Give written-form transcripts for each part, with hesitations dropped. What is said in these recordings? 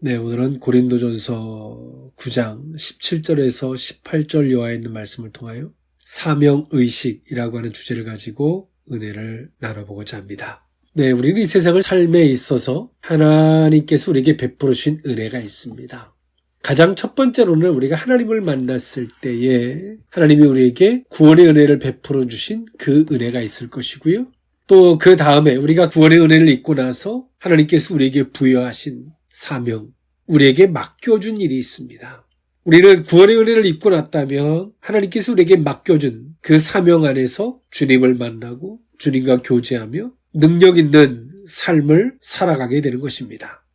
네, 오늘은 고린도전서 9장 17절에서 18절 요하에 있는 말씀을 통하여 사명의식이라고 하는 주제를 가지고 은혜를 나눠보고자 합니다. 네, 우리는 이 세상을 삶에 있어서 하나님께서 우리에게 베풀어 주신 은혜가 있습니다. 가장 첫 번째로는 우리가 하나님을 만났을 때에 하나님이 우리에게 구원의 은혜를 베풀어 주신 그 은혜가 있을 것이고요. 또 그 다음에 우리가 구원의 은혜를 입고 나서 하나님께서 우리에게 부여하신 사명, 우리에게 맡겨준 일이 있습니다. 우리는 구원의 은혜를 입고 났다면 하나님께서 우리에게 맡겨준 그 사명 안에서 주님을 만나고 주님과 교제하며 능력 있는 삶을 살아가게 되는 것입니다.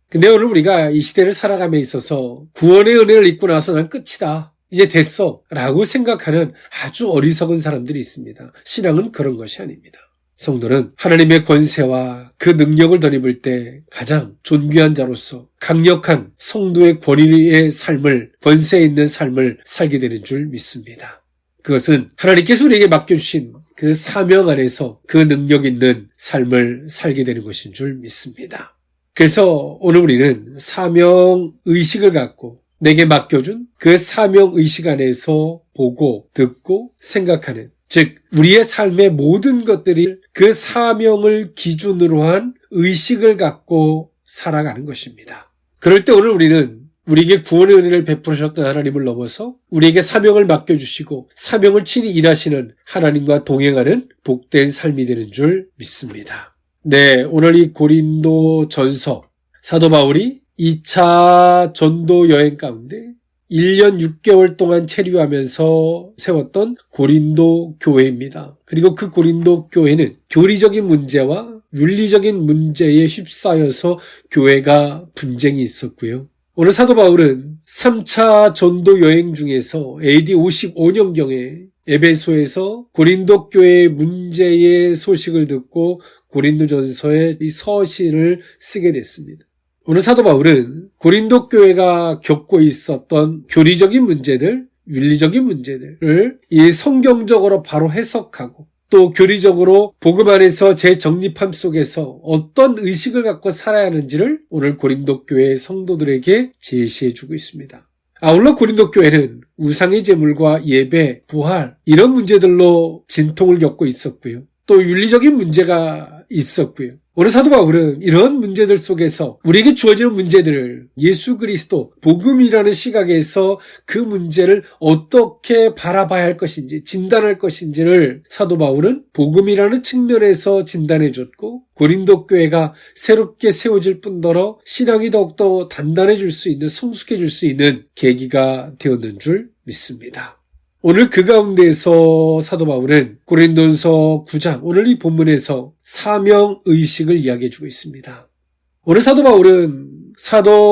근데 오늘 우리가 이 시대를 살아감에 있어서 구원의 은혜를 입고 나서 난 끝이다, 이제 됐어 라고 생각하는 아주 어리석은 사람들이 있습니다. 신앙은 그런 것이 아닙니다. 성도는 하나님의 권세와 그 능력을 덧입을 때 가장 존귀한 자로서 강력한 성도의 권위의 삶을, 권세 있는 삶을 살게 되는 줄 믿습니다. 그것은 하나님께서 우리에게 맡겨주신 그 사명 안에서 그 능력 있는 삶을 살게 되는 것인 줄 믿습니다. 그래서 오늘 우리는 사명의식을 갖고 내게 맡겨준 그 사명의식 안에서 보고 듣고 생각하는, 즉 우리의 삶의 모든 것들이 그 사명을 기준으로 한 의식을 갖고 살아가는 것입니다. 그럴 때 오늘 우리는 우리에게 구원의 은혜를 베푸셨던 하나님을 넘어서 우리에게 사명을 맡겨주시고 사명을 친히 일하시는 하나님과 동행하는 복된 삶이 되는 줄 믿습니다. 네, 오늘 이 고린도 전서, 사도 바울이 2차 전도 여행 가운데 1년 6개월 동안 체류하면서 세웠던 고린도 교회입니다. 그리고 그 고린도 교회는 교리적인 문제와 윤리적인 문제에 휩싸여서 교회가 분쟁이 있었고요. 오늘 사도 바울은 3차 전도 여행 중에서 AD 55년경에 에베소에서 고린도 교회의 문제의 소식을 듣고 고린도전서의 이 서신을 쓰게 됐습니다. 오늘 사도 바울은 고린도 교회가 겪고 있었던 교리적인 문제들, 윤리적인 문제들을 이 성경적으로 바로 해석하고 또 교리적으로 복음 안에서 재정립함 속에서 어떤 의식을 갖고 살아야 하는지를 오늘 고린도 교회 성도들에게 제시해주고 있습니다. 아울러 고린도 교회는 우상의 제물과 예배, 부활 이런 문제들로 진통을 겪고 있었고요. 또 윤리적인 문제가 있었고요. 오늘 사도 바울은 이런 문제들 속에서 우리에게 주어지는 문제들을 예수 그리스도, 복음이라는 시각에서 그 문제를 어떻게 바라봐야 할 것인지, 진단할 것인지를 사도 바울은 복음이라는 측면에서 진단해 줬고, 고린도 교회가 새롭게 세워질 뿐더러 신앙이 더욱더 단단해질 수 있는, 성숙해질 수 있는 계기가 되었는 줄 믿습니다. 오늘 그 가운데에서 사도 바울은 고린도전서 9장, 오늘 이 본문에서 사명의식을 이야기해주고 있습니다. 오늘 사도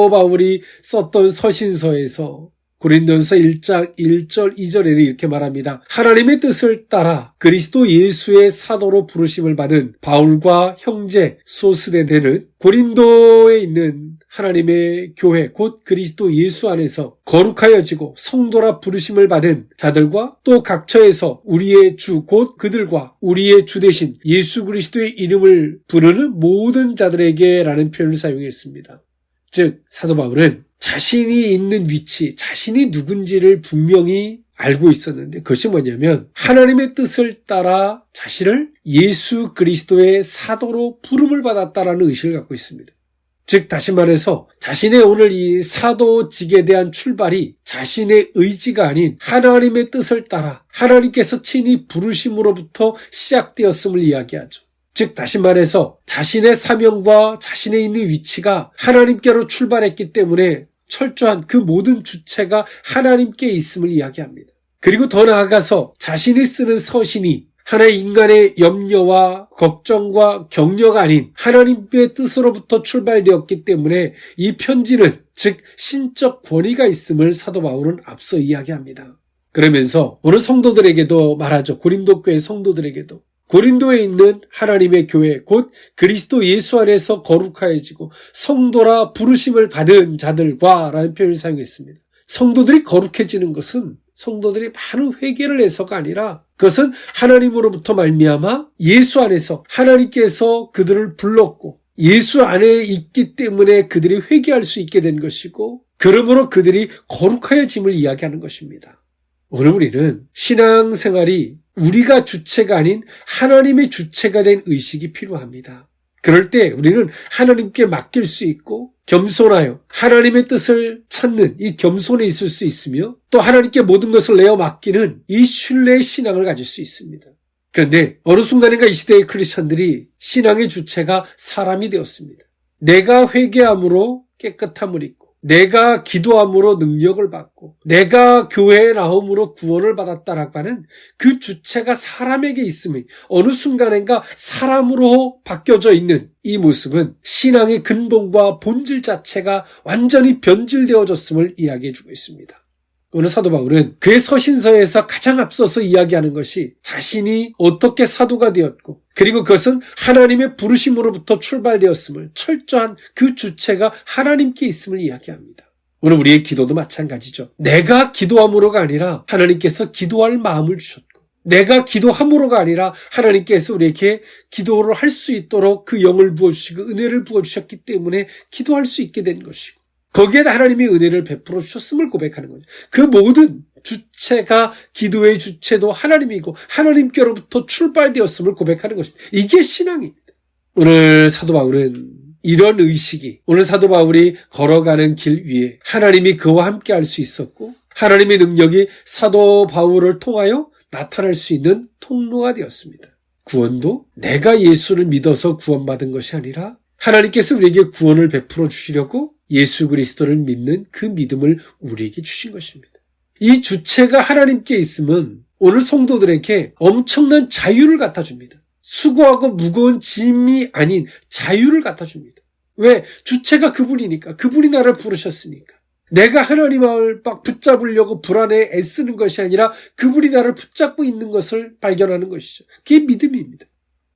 바울이 썼던 서신서에서 고린도전서 1장 1절 2절에는 이렇게 말합니다. 하나님의 뜻을 따라 그리스도 예수의 사도로 부르심을 받은 바울과 형제 소스데네는 고린도에 있는 하나님의 교회 곧 그리스도 예수 안에서 거룩하여지고 성도라 부르심을 받은 자들과 또 각처에서 우리의 주 곧 그들과 우리의 주 대신 예수 그리스도의 이름을 부르는 모든 자들에게 라는 표현을 사용했습니다. 즉 사도 바울은 자신이 있는 위치, 자신이 누군지를 분명히 알고 있었는데 그것이 뭐냐면 하나님의 뜻을 따라 자신을 예수 그리스도의 사도로 부름을 받았다라는 의식을 갖고 있습니다. 즉 다시 말해서 자신의 오늘 이 사도직에 대한 출발이 자신의 의지가 아닌 하나님의 뜻을 따라 하나님께서 친히 부르심으로부터 시작되었음을 이야기하죠. 즉 다시 말해서 자신의 사명과 자신의 있는 위치가 하나님께로 출발했기 때문에 철저한 그 모든 주체가 하나님께 있음을 이야기합니다. 그리고 더 나아가서 자신이 쓰는 서신이 하나의 인간의 염려와 걱정과 격려가 아닌 하나님의 뜻으로부터 출발되었기 때문에 이 편지는 즉 신적 권위가 있음을 사도 바울은 앞서 이야기합니다. 그러면서 오늘 성도들에게도 말하죠. 고린도 교회 성도들에게도 고린도에 있는 하나님의 교회 곧 그리스도 예수 안에서 거룩하여지고 성도라 부르심을 받은 자들과 라는 표현을 사용했습니다. 성도들이 거룩해지는 것은 성도들이 많은 회개를 해서가 아니라 그것은 하나님으로부터 말미암아 예수 안에서 하나님께서 그들을 불렀고 예수 안에 있기 때문에 그들이 회개할 수 있게 된 것이고, 그러므로 그들이 거룩하여짐을 이야기하는 것입니다. 오늘 우리는 신앙생활이 우리가 주체가 아닌 하나님의 주체가 된 의식이 필요합니다. 그럴 때 우리는 하나님께 맡길 수 있고 겸손하여 하나님의 뜻을 찾는 이 겸손에 있을 수 있으며, 또 하나님께 모든 것을 내어 맡기는 이 신뢰의 신앙을 가질 수 있습니다. 그런데 어느 순간인가 이 시대의 크리스천들이 신앙의 주체가 사람이 되었습니다. 내가 회개함으로 깨끗함을 입고, 내가 기도함으로 능력을 받고, 내가 교회에 나옴으로 구원을 받았다라고 하는 그 주체가 사람에게 있으면 어느 순간인가 사람으로 바뀌어져 있는 이 모습은 신앙의 근본과 본질 자체가 완전히 변질되어졌음을 이야기해 주고 있습니다. 오늘 사도 바울은 그의 서신서에서 가장 앞서서 이야기하는 것이 자신이 어떻게 사도가 되었고, 그리고 그것은 하나님의 부르심으로부터 출발되었음을, 철저한 그 주체가 하나님께 있음을 이야기합니다. 오늘 우리의 기도도 마찬가지죠. 내가 기도함으로가 아니라 하나님께서 기도할 마음을 주셨고, 내가 기도함으로가 아니라 하나님께서 우리에게 기도를 할 수 있도록 그 영을 부어주시고 은혜를 부어주셨기 때문에 기도할 수 있게 된 것이고, 거기에다 하나님이 은혜를 베풀어 주셨음을 고백하는 거죠. 그 모든 주체가, 기도의 주체도 하나님이고 하나님께로부터 출발되었음을 고백하는 것입니다. 이게 신앙입니다. 오늘 사도 바울은 이런 의식이, 오늘 사도 바울이 걸어가는 길 위에 하나님이 그와 함께 할 수 있었고, 하나님의 능력이 사도 바울을 통하여 나타날 수 있는 통로가 되었습니다. 구원도 내가 예수를 믿어서 구원받은 것이 아니라 하나님께서 우리에게 구원을 베풀어 주시려고 예수 그리스도를 믿는 그 믿음을 우리에게 주신 것입니다. 이 주체가 하나님께 있으면 오늘 성도들에게 엄청난 자유를 갖다 줍니다. 수고하고 무거운 짐이 아닌 자유를 갖다 줍니다. 왜? 주체가 그분이니까. 그분이 나를 부르셨으니까. 내가 하나님을 막 붙잡으려고 불안해 애쓰는 것이 아니라 그분이 나를 붙잡고 있는 것을 발견하는 것이죠. 그게 믿음입니다.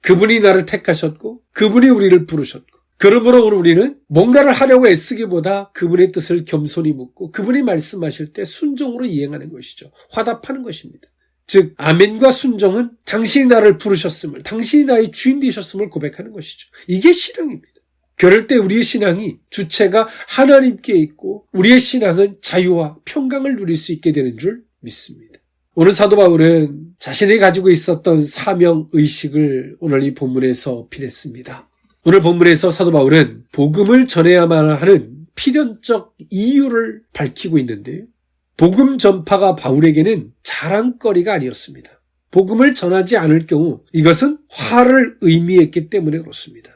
그분이 나를 택하셨고 그분이 우리를 부르셨고, 그러므로 오늘 우리는 뭔가를 하려고 애쓰기보다 그분의 뜻을 겸손히 묻고 그분이 말씀하실 때 순종으로 이행하는 것이죠. 화답하는 것입니다. 즉 아멘과 순종은 당신이 나를 부르셨음을, 당신이 나의 주인 되셨음을 고백하는 것이죠. 이게 신앙입니다. 그럴 때 우리의 신앙이 주체가 하나님께 있고 우리의 신앙은 자유와 평강을 누릴 수 있게 되는 줄 믿습니다. 오늘 사도 바울은 자신이 가지고 있었던 사명의식을 오늘 이 본문에서 어필했습니다. 오늘 본문에서 사도 바울은 복음을 전해야만 하는 필연적 이유를 밝히고 있는데요. 복음 전파가 바울에게는 자랑거리가 아니었습니다. 복음을 전하지 않을 경우 이것은 화를 의미했기 때문에 그렇습니다.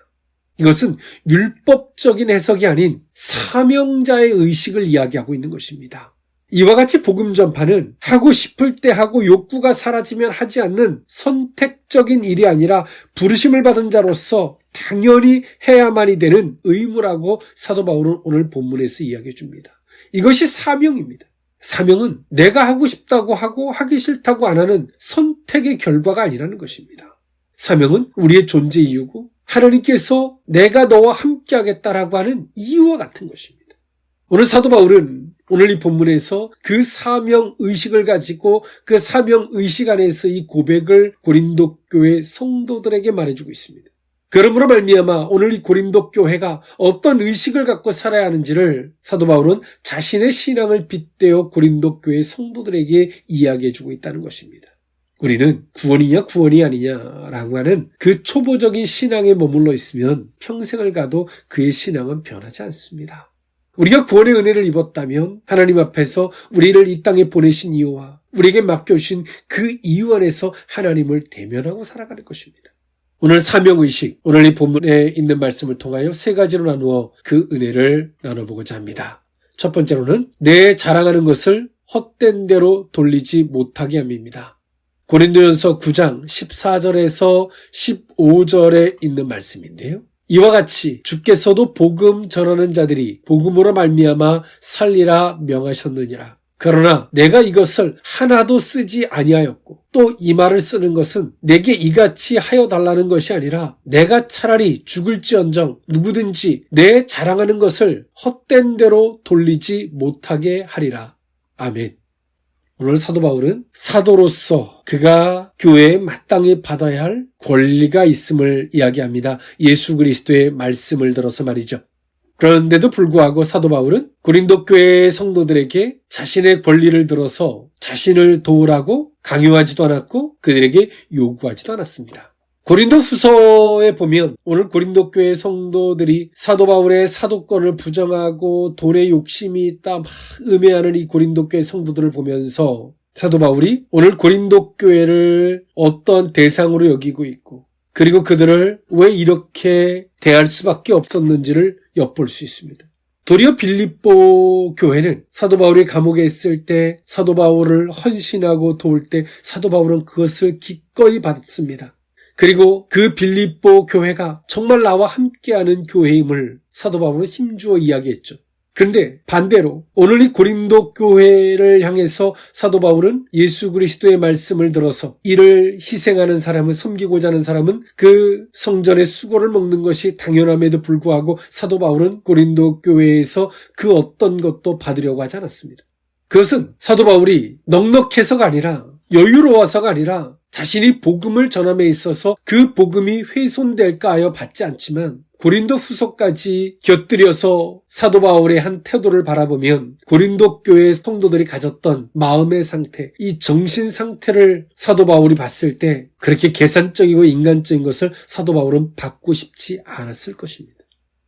이것은 율법적인 해석이 아닌 사명자의 의식을 이야기하고 있는 것입니다. 이와 같이 복음 전파는 하고 싶을 때 하고 욕구가 사라지면 하지 않는 선택적인 일이 아니라 부르심을 받은 자로서 당연히 해야만이 되는 의무라고 사도 바울은 오늘 본문에서 이야기해 줍니다. 이것이 사명입니다. 사명은 내가 하고 싶다고 하고 하기 싫다고 안 하는 선택의 결과가 아니라는 것입니다. 사명은 우리의 존재 이유고 하나님께서 내가 너와 함께 하겠다라고 하는 이유와 같은 것입니다. 오늘 사도 바울은 오늘 이 본문에서 그 사명의식을 가지고 그 사명의식 안에서 이 고백을 고린도 교회 성도들에게 말해주고 있습니다. 그러므로 말미암아 오늘 이 고린도 교회가 어떤 의식을 갖고 살아야 하는지를 사도 바울은 자신의 신앙을 빗대어 고린도 교회 성도들에게 이야기해주고 있다는 것입니다. 우리는 구원이냐 구원이 아니냐라고 하는 그 초보적인 신앙에 머물러 있으면 평생을 가도 그의 신앙은 변하지 않습니다. 우리가 구원의 은혜를 입었다면 하나님 앞에서 우리를 이 땅에 보내신 이유와 우리에게 맡겨주신 그 이유 안에서 하나님을 대면하고 살아가는 것입니다. 오늘 사명의식, 오늘 이 본문에 있는 말씀을 통하여 세 가지로 나누어 그 은혜를 나눠보고자 합니다. 첫 번째로는 내 자랑하는 것을 헛된 대로 돌리지 못하게 함입니다. 고린도전서 9장 14절에서 15절에 있는 말씀인데요. 이와 같이 주께서도 복음 전하는 자들이 복음으로 말미암아 살리라 명하셨느니라. 그러나 내가 이것을 하나도 쓰지 아니하였고 또 이 말을 쓰는 것은 내게 이같이 하여 달라는 것이 아니라 내가 차라리 죽을지언정 누구든지 내 자랑하는 것을 헛된 대로 돌리지 못하게 하리라. 아멘. 오늘 사도 바울은 사도로서 그가 교회에 마땅히 받아야 할 권리가 있음을 이야기합니다. 예수 그리스도의 말씀을 들어서 말이죠. 그런데도 불구하고 사도 바울은 고린도 교회 성도들에게 자신의 권리를 들어서 자신을 도우라고 강요하지도 않았고 그들에게 요구하지도 않았습니다. 고린도 후서에 보면 오늘 고린도 교회 성도들이 사도 바울의 사도권을 부정하고 돈에 욕심이 있다 막 음해하는 이 고린도 교회 성도들을 보면서 사도 바울이 오늘 고린도 교회를 어떤 대상으로 여기고 있고 그리고 그들을 왜 이렇게 대할 수밖에 없었는지를 엿볼 수 있습니다. 도리어 빌립보 교회는 사도 바울이 감옥에 있을 때 사도 바울을 헌신하고 도울 때 사도 바울은 그것을 기꺼이 받습니다. 그리고 그 빌립보 교회가 정말 나와 함께하는 교회임을 사도 바울은 힘주어 이야기했죠. 그런데 반대로 오늘 이 고린도 교회를 향해서 사도 바울은 예수 그리스도의 말씀을 들어서 이를 희생하는 사람은 섬기고자 하는 사람은 그 성전의 수고를 먹는 것이 당연함에도 불구하고 사도 바울은 고린도 교회에서 그 어떤 것도 받으려고 하지 않았습니다. 그것은 사도 바울이 넉넉해서가 아니라 여유로워서가 아니라 자신이 복음을 전함에 있어서 그 복음이 훼손될까 하여 받지 않지만 고린도 후서까지 곁들여서 사도 바울의 한 태도를 바라보면 고린도 교회 성도들이 가졌던 마음의 상태, 이 정신 상태를 사도 바울이 봤을 때 그렇게 계산적이고 인간적인 것을 사도 바울은 받고 싶지 않았을 것입니다.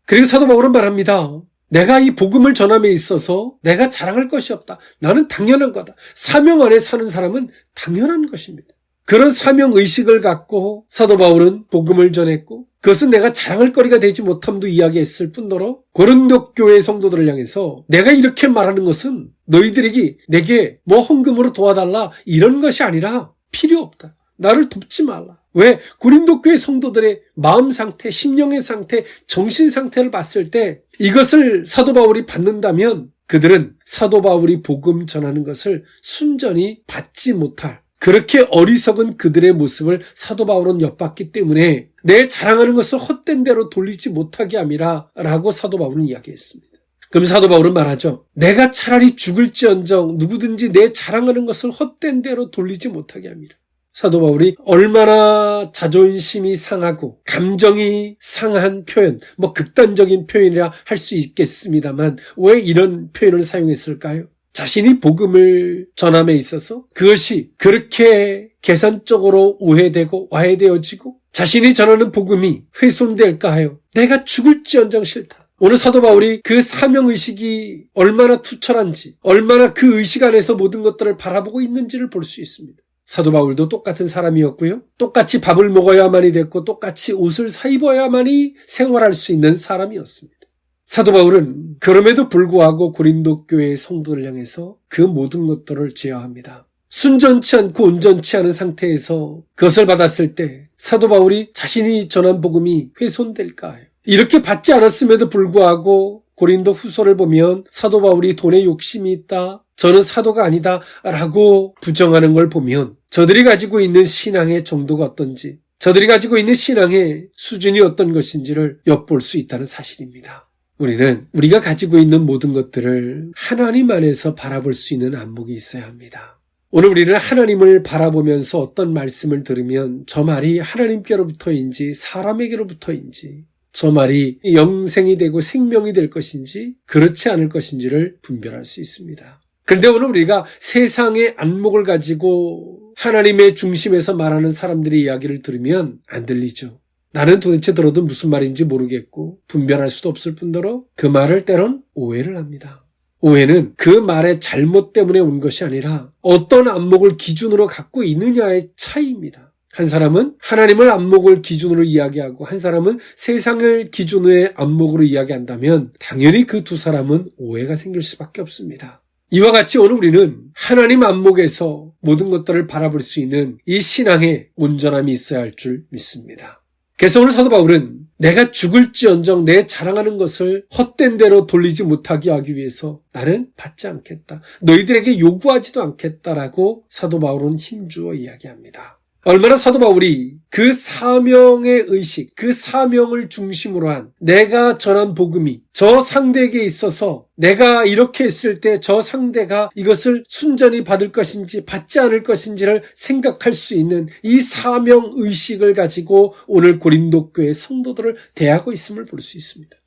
그리고 사도 바울은 말합니다. 내가 이 복음을 전함에 있어서 내가 자랑할 것이 없다. 나는 당연한 거다. 사명 안에 사는 사람은 당연한 것입니다. 그런 사명의식을 갖고 사도 바울은 복음을 전했고 그것은 내가 자랑할 거리가 되지 못함도 이야기했을 뿐더러 고린도 교회 성도들을 향해서 내가 이렇게 말하는 것은 너희들에게 내게 뭐 헌금으로 도와달라 이런 것이 아니라 필요 없다. 나를 돕지 말라. 왜? 고린도 교회 성도들의 마음 상태, 심령의 상태, 정신 상태를 봤을 때 이것을 사도 바울이 받는다면 그들은 사도 바울이 복음 전하는 것을 순전히 받지 못할 그렇게 어리석은 그들의 모습을 사도 바울은 엿봤기 때문에 내 자랑하는 것을 헛된 대로 돌리지 못하게 함이라 라고 사도 바울은 이야기했습니다. 그럼 사도 바울은 말하죠. 내가 차라리 죽을지언정 누구든지 내 자랑하는 것을 헛된 대로 돌리지 못하게 함이라. 사도 바울이 얼마나 자존심이 상하고 감정이 상한 표현, 극단적인 표현이라 할 수 있겠습니다만 왜 이런 표현을 사용했을까요? 자신이 복음을 전함에 있어서 그것이 그렇게 계산적으로 오해되고 와해되어지고 자신이 전하는 복음이 훼손될까 하여 내가 죽을지언정 싫다. 오늘 사도 바울이 그 사명의식이 얼마나 투철한지 얼마나 그 의식 안에서 모든 것들을 바라보고 있는지를 볼 수 있습니다. 사도 바울도 똑같은 사람이었고요. 똑같이 밥을 먹어야만이 됐고 똑같이 옷을 사입어야만이 생활할 수 있는 사람이었습니다. 사도 바울은 그럼에도 불구하고 고린도 교회의 성도를 향해서 그 모든 것들을 제어합니다. 순전치 않고 온전치 않은 상태에서 그것을 받았을 때 사도 바울이 자신이 전한 복음이 훼손될까 해요. 이렇게 받지 않았음에도 불구하고 고린도 후서를 보면 사도 바울이 돈에 욕심이 있다. 저는 사도가 아니다 라고 부정하는 걸 보면 저들이 가지고 있는 신앙의 정도가 어떤지 저들이 가지고 있는 신앙의 수준이 어떤 것인지를 엿볼 수 있다는 사실입니다. 우리는 우리가 가지고 있는 모든 것들을 하나님 안에서 바라볼 수 있는 안목이 있어야 합니다. 오늘 우리는 하나님을 바라보면서 어떤 말씀을 들으면 저 말이 하나님께로부터인지 사람에게로부터인지 저 말이 영생이 되고 생명이 될 것인지 그렇지 않을 것인지를 분별할 수 있습니다. 그런데 오늘 우리가 세상의 안목을 가지고 하나님의 중심에서 말하는 사람들의 이야기를 들으면 안 들리죠. 나는 도대체 들어도 무슨 말인지 모르겠고 분별할 수도 없을 뿐더러 그 말을 때론 오해를 합니다. 오해는 그 말의 잘못 때문에 온 것이 아니라 어떤 안목을 기준으로 갖고 있느냐의 차이입니다. 한 사람은 하나님을 안목을 기준으로 이야기하고 한 사람은 세상을 기준의 안목으로 이야기한다면 당연히 그 두 사람은 오해가 생길 수밖에 없습니다. 이와 같이 오늘 우리는 하나님 안목에서 모든 것들을 바라볼 수 있는 이 신앙에 온전함이 있어야 할 줄 믿습니다. 그래서 오늘 사도 바울은 내가 죽을지언정 내 자랑하는 것을 헛된 대로 돌리지 못하게 하기 위해서 나는 받지 않겠다. 너희들에게 요구하지도 않겠다라고 사도 바울은 힘주어 이야기합니다. 얼마나 사도 바울이 그 사명의 의식, 그 사명을 중심으로 한 내가 전한 복음이 저 상대에게 있어서 내가 이렇게 했을 때 저 상대가 이것을 순전히 받을 것인지 받지 않을 것인지를 생각할 수 있는 이 사명 의식을 가지고 오늘 고린도 교회 성도들을 대하고 있음을 볼 수 있습니다.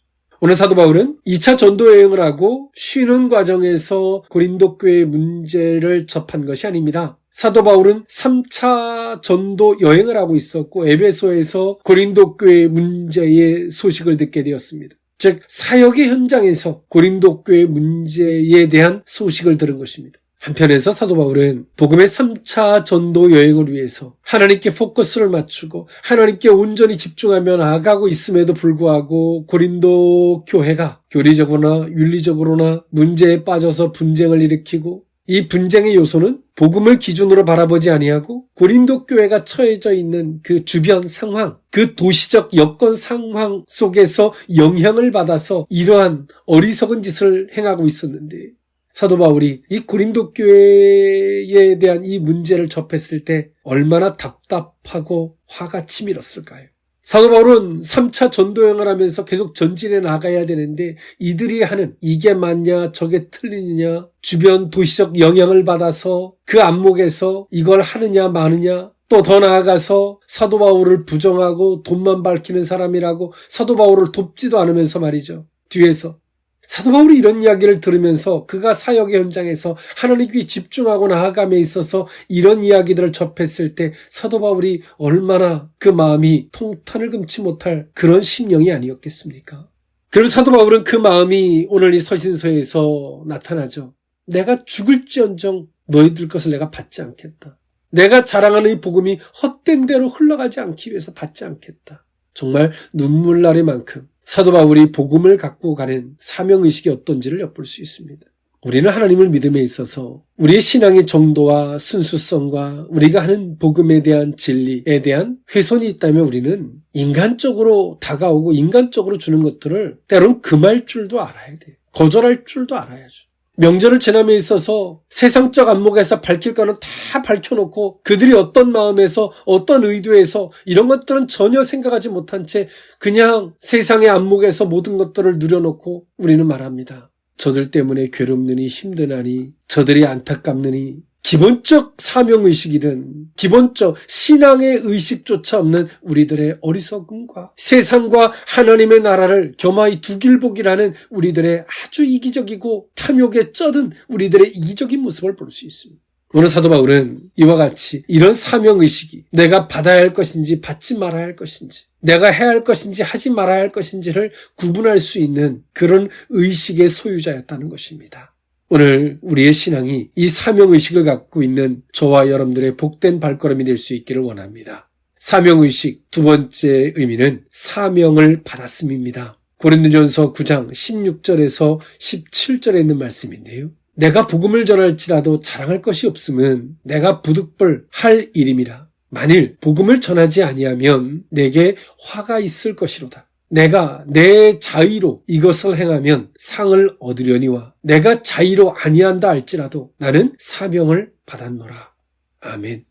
오늘 사도 바울은 2차 전도 여행을 하고 쉬는 과정에서 고린도 교회의 문제를 접한 것이 아닙니다. 사도 바울은 3차 전도 여행을 하고 있었고 에베소에서 고린도 교회의 문제의 소식을 듣게 되었습니다. 즉 사역의 현장에서 고린도 교회의 문제에 대한 소식을 들은 것입니다. 한편에서 사도 바울은 복음의 3차 전도 여행을 위해서 하나님께 포커스를 맞추고 하나님께 온전히 집중하며 나아가고 있음에도 불구하고 고린도 교회가 교리적으로나 윤리적으로나 문제에 빠져서 분쟁을 일으키고 이 분쟁의 요소는 복음을 기준으로 바라보지 아니하고 고린도 교회가 처해져 있는 그 주변 상황, 그 도시적 여건 상황 속에서 영향을 받아서 이러한 어리석은 짓을 행하고 있었는데 사도 바울이 이 고린도 교회에 대한 이 문제를 접했을 때 얼마나 답답하고 화가 치밀었을까요? 사도 바울은 3차 전도여행을 하면서 계속 전진해 나가야 되는데 이들이 하는 이게 맞냐 저게 틀리느냐 주변 도시적 영향을 받아서 그 안목에서 이걸 하느냐 마느냐 또 더 나아가서 사도 바울을 부정하고 돈만 밝히는 사람이라고 사도 바울을 돕지도 않으면서 말이죠. 뒤에서 사도 바울이 이런 이야기를 들으면서 그가 사역의 현장에서 하나님께 집중하고 나아감에 있어서 이런 이야기들을 접했을 때 사도 바울이 얼마나 그 마음이 통탄을 금치 못할 그런 심령이 아니었겠습니까? 그리고 사도 바울은 그 마음이 오늘 이 서신서에서 나타나죠. 내가 죽을지언정 너희들 것을 내가 받지 않겠다. 내가 자랑하는 이 복음이 헛된 대로 흘러가지 않기 위해서 받지 않겠다. 정말 눈물 나릴 만큼 사도 바울이 복음을 갖고 가는 사명의식이 어떤지를 엿볼 수 있습니다. 우리는 하나님을 믿음에 있어서 우리의 신앙의 정도와 순수성과 우리가 하는 복음에 대한 진리에 대한 훼손이 있다면 우리는 인간적으로 다가오고 인간적으로 주는 것들을 때론 금할 줄도 알아야 돼요. 거절할 줄도 알아야죠. 명절을 지남에 있어서 세상적 안목에서 밝힐 거는 다 밝혀놓고 그들이 어떤 마음에서 어떤 의도에서 이런 것들은 전혀 생각하지 못한 채 그냥 세상의 안목에서 모든 것들을 누려놓고 우리는 말합니다. 저들 때문에 괴롭느니 힘드나니 저들이 안타깝느니 기본적 사명의식이든 기본적 신앙의 의식조차 없는 우리들의 어리석음과 세상과 하나님의 나라를 겸하이 두 길보기라는 우리들의 아주 이기적이고 탐욕에 쩌든 우리들의 이기적인 모습을 볼 수 있습니다. 오늘 사도 바울은 이와 같이 이런 사명의식이 내가 받아야 할 것인지 받지 말아야 할 것인지 내가 해야 할 것인지 하지 말아야 할 것인지를 구분할 수 있는 그런 의식의 소유자였다는 것입니다. 오늘 우리의 신앙이 이 사명의식을 갖고 있는 저와 여러분들의 복된 발걸음이 될 수 있기를 원합니다. 사명의식 두 번째 의미는 사명을 받았음입니다. 고린도전서 9장 16절에서 17절에 있는 말씀인데요. 내가 복음을 전할지라도 자랑할 것이 없음은 내가 부득불 할 일임이라. 만일 복음을 전하지 아니하면 내게 화가 있을 것이로다. 내가 내 자의로 이것을 행하면 상을 얻으려니와 내가 자의로 아니한다 할지라도 나는 사명을 받았노라. 아멘.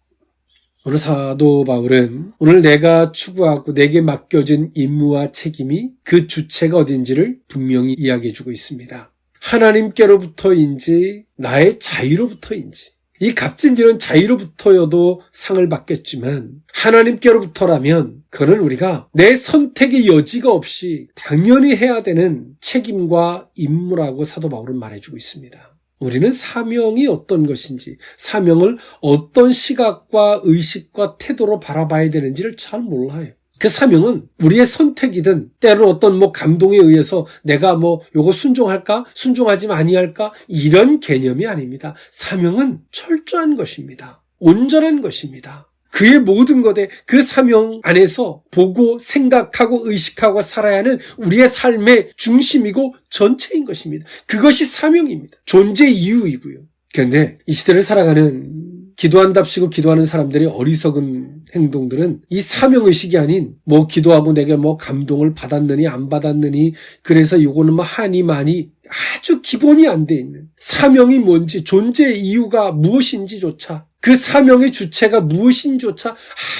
오늘 사도 바울은 오늘 내가 추구하고 내게 맡겨진 임무와 책임이 그 주체가 어딘지를 분명히 이야기해주고 있습니다. 하나님께로부터인지 나의 자의로부터인지 이 값진지는 자의로부터여도 상을 받겠지만 하나님께로부터라면 그는 우리가 내 선택의 여지가 없이 당연히 해야 되는 책임과 임무라고 사도 바울은 말해주고 있습니다. 우리는 사명이 어떤 것인지 사명을 어떤 시각과 의식과 태도로 바라봐야 되는지를 잘 몰라요. 그 사명은 우리의 선택이든 때로는 어떤 감동에 의해서 내가 요거 순종할까? 순종하지 아니할까? 이런 개념이 아닙니다. 사명은 철저한 것입니다. 온전한 것입니다. 그의 모든 것에 그 사명 안에서 보고 생각하고 의식하고 살아야 하는 우리의 삶의 중심이고 전체인 것입니다. 그것이 사명입니다. 존재 이유이고요. 그런데 이 시대를 살아가는 기도한답시고 기도하는 사람들의 어리석은 행동들은 이 사명의식이 아닌 기도하고 내게 감동을 받았느니 안 받았느니 그래서 요거는 하니 마니 아주 기본이 안 돼 있는 사명이 뭔지 존재의 이유가 무엇인지조차 그 사명의 주체가 무엇인조차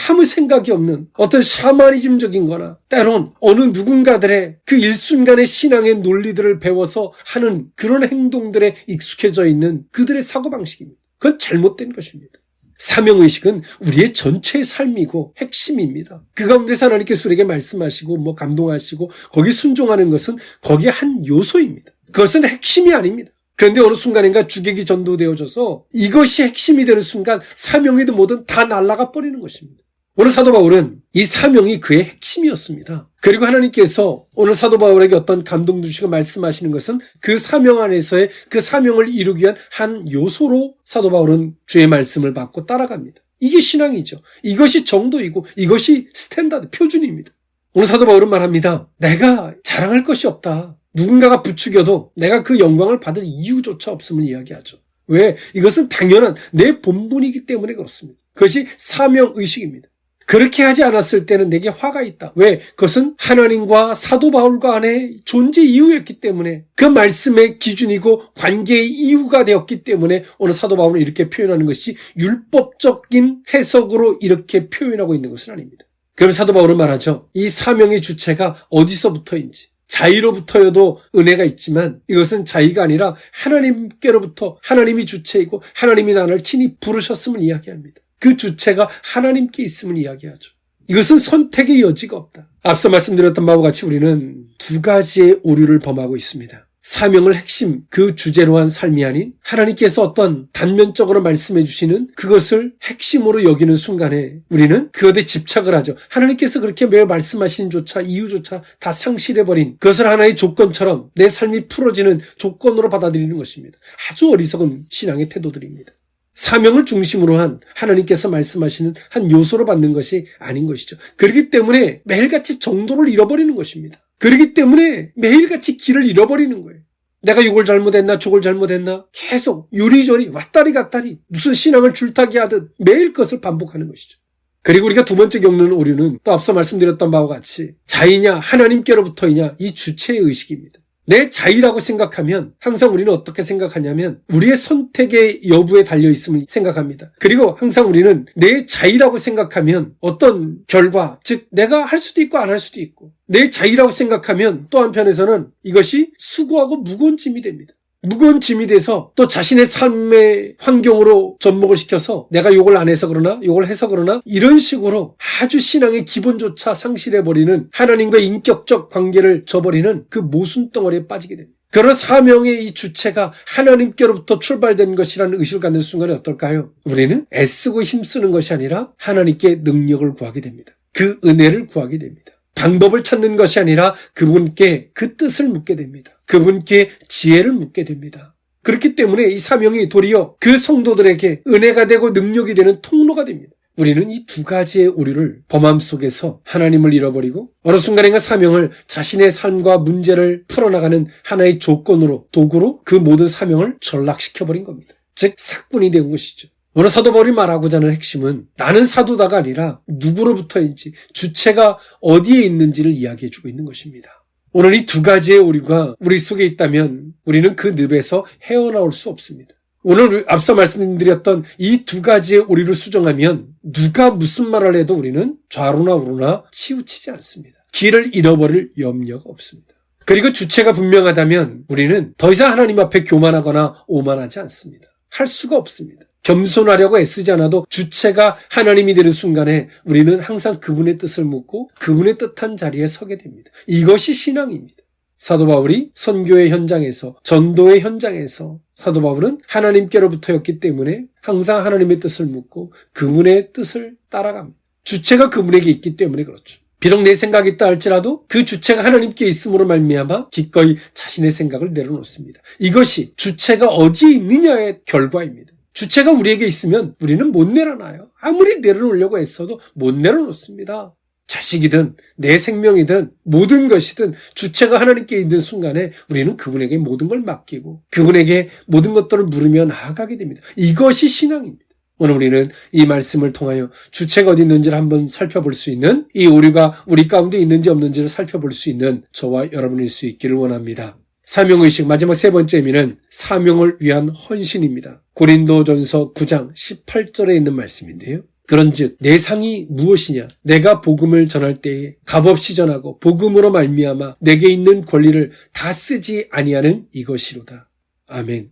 아무 생각이 없는 어떤 샤머니즘적인 거나 때론 어느 누군가들의 그 일순간의 신앙의 논리들을 배워서 하는 그런 행동들에 익숙해져 있는 그들의 사고방식입니다. 그건 잘못된 것입니다. 사명의식은 우리의 전체의 삶이고 핵심입니다. 그 가운데서 하나님께서 우리에게 말씀하시고 감동하시고 거기에 순종하는 것은 거기에 한 요소입니다. 그것은 핵심이 아닙니다. 그런데 어느 순간인가 주객이 전도되어져서 이것이 핵심이 되는 순간 사명이든 뭐든 다 날아가 버리는 것입니다. 오늘 사도 바울은 이 사명이 그의 핵심이었습니다. 그리고 하나님께서 오늘 사도 바울에게 어떤 감동 주시고 말씀하시는 것은 그 사명 안에서의 그 사명을 이루기 위한 한 요소로 사도 바울은 주의 말씀을 받고 따라갑니다. 이게 신앙이죠. 이것이 정도이고 이것이 스탠다드, 표준입니다. 오늘 사도 바울은 말합니다. 내가 자랑할 것이 없다. 누군가가 부추겨도 내가 그 영광을 받을 이유조차 없음을 이야기하죠. 왜? 이것은 당연한 내 본분이기 때문에 그렇습니다. 그것이 사명의식입니다. 그렇게 하지 않았을 때는 내게 화가 있다. 왜? 그것은 하나님과 사도 바울 간의 존재 이유였기 때문에 그 말씀의 기준이고 관계의 이유가 되었기 때문에 오늘 사도 바울은 이렇게 표현하는 것이 율법적인 해석으로 이렇게 표현하고 있는 것은 아닙니다. 그럼 사도 바울은 말하죠. 이 사명의 주체가 어디서부터인지. 자의로부터여도 은혜가 있지만 이것은 자의가 아니라 하나님께로부터 하나님이 주체이고 하나님이 나를 친히 부르셨음을 이야기합니다. 그 주체가 하나님께 있음을 이야기하죠. 이것은 선택의 여지가 없다. 앞서 말씀드렸던 바와 같이 우리는 두 가지의 오류를 범하고 있습니다. 사명을 핵심, 그 주제로 한 삶이 아닌 하나님께서 어떤 단면적으로 말씀해 주시는 그것을 핵심으로 여기는 순간에 우리는 그것에 집착을 하죠. 하나님께서 그렇게 매우 말씀하시는 조차 이유조차 다 상실해버린 그것을 하나의 조건처럼 내 삶이 풀어지는 조건으로 받아들이는 것입니다. 아주 어리석은 신앙의 태도들입니다. 사명을 중심으로 한 하나님께서 말씀하시는 한 요소로 받는 것이 아닌 것이죠. 그렇기 때문에 매일같이 정도를 잃어버리는 것입니다. 그렇기 때문에 매일같이 길을 잃어버리는 거예요. 내가 이걸 잘못했나 저걸 잘못했나 계속 요리조리 왔다리 갔다리 무슨 신앙을 줄타기 하듯 매일 그것을 반복하는 것이죠. 그리고 우리가 두 번째 겪는 오류는 또 앞서 말씀드렸던 바와 같이 자의냐 하나님께로부터이냐 이 주체의 의식입니다. 내 자의라고 생각하면 항상 우리는 어떻게 생각하냐면 우리의 선택의 여부에 달려있음을 생각합니다. 그리고 항상 우리는 내 자의라고 생각하면 어떤 결과, 즉 내가 할 수도 있고 안 할 수도 있고 내 자의라고 생각하면 또 한편에서는 이것이 수고하고 무거운 짐이 됩니다. 무거운 짐이 돼서 또 자신의 삶의 환경으로 접목을 시켜서 내가 이걸 안 해서 그러나 이걸 해서 그러나 이런 식으로 아주 신앙의 기본조차 상실해버리는 하나님과의 인격적 관계를 저버리는 그 모순덩어리에 빠지게 됩니다. 그런 사명의 이 주체가 하나님께로부터 출발된 것이라는 의식을 갖는 순간에 어떨까요? 우리는 애쓰고 힘쓰는 것이 아니라 하나님께 능력을 구하게 됩니다. 그 은혜를 구하게 됩니다. 방법을 찾는 것이 아니라 그분께 그 뜻을 묻게 됩니다. 그분께 지혜를 묻게 됩니다. 그렇기 때문에 이 사명이 도리어 그 성도들에게 은혜가 되고 능력이 되는 통로가 됩니다. 우리는 이 두 가지의 오류를 범함 속에서 하나님을 잃어버리고 어느 순간인가 사명을 자신의 삶과 문제를 풀어나가는 하나의 조건으로 도구로 그 모든 사명을 전락시켜버린 겁니다. 즉 사꾼이 된 것이죠. 오늘 사도 바울이 말하고자 하는 핵심은 나는 사도다가 아니라 누구로부터인지 주체가 어디에 있는지를 이야기해주고 있는 것입니다. 오늘 이 두 가지의 오류가 우리 속에 있다면 우리는 그 늪에서 헤어나올 수 없습니다. 오늘 앞서 말씀드렸던 이 두 가지의 오류를 수정하면 누가 무슨 말을 해도 우리는 좌로나 우로나 치우치지 않습니다. 길을 잃어버릴 염려가 없습니다. 그리고 주체가 분명하다면 우리는 더 이상 하나님 앞에 교만하거나 오만하지 않습니다. 할 수가 없습니다. 겸손하려고 애쓰지 않아도 주체가 하나님이 되는 순간에 우리는 항상 그분의 뜻을 묻고 그분의 뜻한 자리에 서게 됩니다. 이것이 신앙입니다. 사도 바울이 선교의 현장에서 전도의 현장에서 사도 바울은 하나님께로부터였기 때문에 항상 하나님의 뜻을 묻고 그분의 뜻을 따라갑니다. 주체가 그분에게 있기 때문에 그렇죠. 비록 내 생각이 있다 할지라도 그 주체가 하나님께 있음으로 말미암아 기꺼이 자신의 생각을 내려놓습니다. 이것이 주체가 어디에 있느냐의 결과입니다. 주체가 우리에게 있으면 우리는 못 내려놔요. 아무리 내려놓으려고 애써도 못 내려놓습니다. 자식이든 내 생명이든 모든 것이든 주체가 하나님께 있는 순간에 우리는 그분에게 모든 걸 맡기고 그분에게 모든 것들을 물으며 나아가게 됩니다. 이것이 신앙입니다. 오늘 우리는 이 말씀을 통하여 주체가 어디 있는지를 한번 살펴볼 수 있는 이 오류가 우리 가운데 있는지 없는지를 살펴볼 수 있는 저와 여러분일 수 있기를 원합니다. 사명의식 마지막 세 번째 의미는 사명을 위한 헌신입니다. 고린도전서 9장 18절에 있는 말씀인데요. 그런즉 내 상이 무엇이냐? 내가 복음을 전할 때에 값없이 전하고 복음으로 말미암아 내게 있는 권리를 다 쓰지 아니하는 이것이로다. 아멘.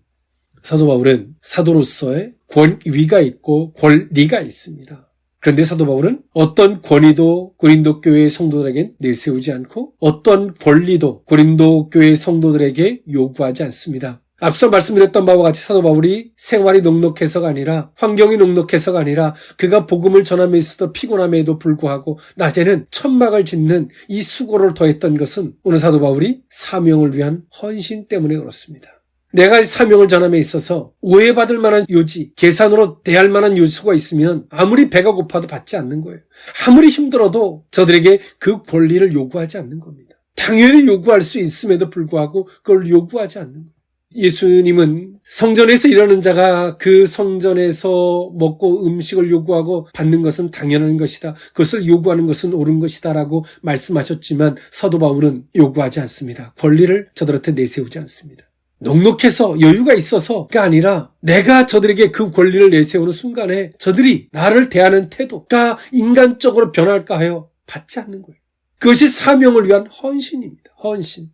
사도 바울은 사도로서의 권위가 있고 권리가 있습니다. 그런데 사도 바울은 어떤 권위도 고린도 교회의 성도들에게 내세우지 않고 어떤 권리도 고린도 교회의 성도들에게 요구하지 않습니다. 앞서 말씀드렸던 바와 같이 사도 바울이 생활이 넉넉해서가 아니라 환경이 넉넉해서가 아니라 그가 복음을 전함에 있어서 피곤함에도 불구하고 낮에는 천막을 짓는 이 수고를 더했던 것은 오늘 사도 바울이 사명을 위한 헌신 때문에 그렇습니다. 내가 사명을 전함에 있어서 오해받을 만한 요지, 계산으로 대할 만한 요소가 있으면 아무리 배가 고파도 받지 않는 거예요. 아무리 힘들어도 저들에게 그 권리를 요구하지 않는 겁니다. 당연히 요구할 수 있음에도 불구하고 그걸 요구하지 않는 거예요. 예수님은 성전에서 일하는 자가 그 성전에서 먹고 음식을 요구하고 받는 것은 당연한 것이다. 그것을 요구하는 것은 옳은 것이다 라고 말씀하셨지만 사도 바울은 요구하지 않습니다. 권리를 저들한테 내세우지 않습니다. 넉넉해서 여유가 있어서가 아니라 내가 저들에게 그 권리를 내세우는 순간에 저들이 나를 대하는 태도가 인간적으로 변할까 하여 받지 않는 거예요. 그것이 사명을 위한 헌신입니다. 헌신.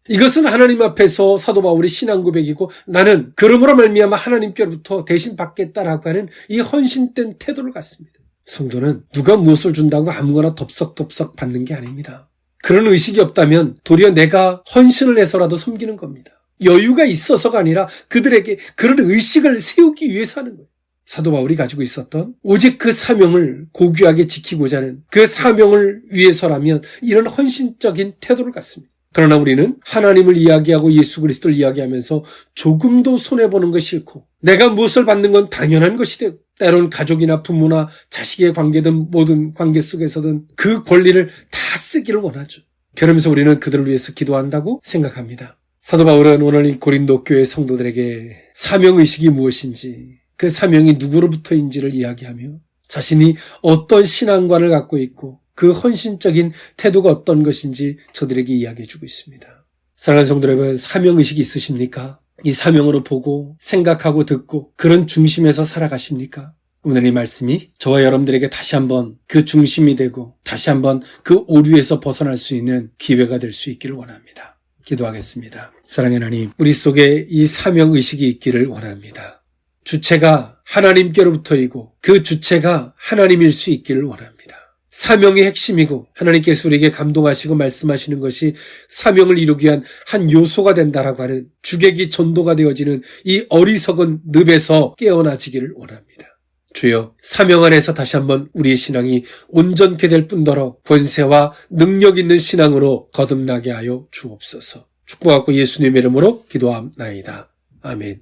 이것은 하나님 앞에서 사도 바울의 신앙 고백이고 나는 그러므로 말미암아 하나님께로부터 대신 받겠다라고 하는 이 헌신된 태도를 갖습니다. 성도는 누가 무엇을 준다고 아무거나 덥석덥석 받는 게 아닙니다. 그런 의식이 없다면 도리어 내가 헌신을 해서라도 섬기는 겁니다. 여유가 있어서가 아니라 그들에게 그런 의식을 세우기 위해서 하는 거예요. 사도 바울이 가지고 있었던 오직 그 사명을 고귀하게 지키고자 하는 그 사명을 위해서라면 이런 헌신적인 태도를 갖습니다. 그러나 우리는 하나님을 이야기하고 예수 그리스도를 이야기하면서 조금도 손해보는 것이 싫고 내가 무엇을 받는 건 당연한 것이 되고 때론 가족이나 부모나 자식의 관계든 모든 관계 속에서든 그 권리를 다 쓰기를 원하죠. 그러면서 우리는 그들을 위해서 기도한다고 생각합니다. 사도 바울은 오늘 이 고린도 교회 성도들에게 사명의식이 무엇인지 그 사명이 누구로부터인지를 이야기하며 자신이 어떤 신앙관을 갖고 있고 그 헌신적인 태도가 어떤 것인지 저들에게 이야기해주고 있습니다. 사랑하는 성도 여러분, 사명의식이 있으십니까? 이 사명으로 보고 생각하고 듣고 그런 중심에서 살아가십니까? 오늘 이 말씀이 저와 여러분들에게 다시 한번 그 중심이 되고 다시 한번 그 오류에서 벗어날 수 있는 기회가 될 수 있기를 원합니다. 기도하겠습니다. 사랑의 하나님, 우리 속에 이 사명의식이 있기를 원합니다. 주체가 하나님께로부터이고 그 주체가 하나님일 수 있기를 원합니다. 사명의 핵심이고 하나님께서 우리에게 감동하시고 말씀하시는 것이 사명을 이루기 위한 한 요소가 된다라고 하는 주객이 전도가 되어지는 이 어리석은 늪에서 깨어나지기를 원합니다. 주여, 사명 안에서 다시 한번 우리의 신앙이 온전케 될 뿐더러 권세와 능력 있는 신앙으로 거듭나게 하여 주옵소서. 축복하고 예수님의 이름으로 기도합나이다. 아멘.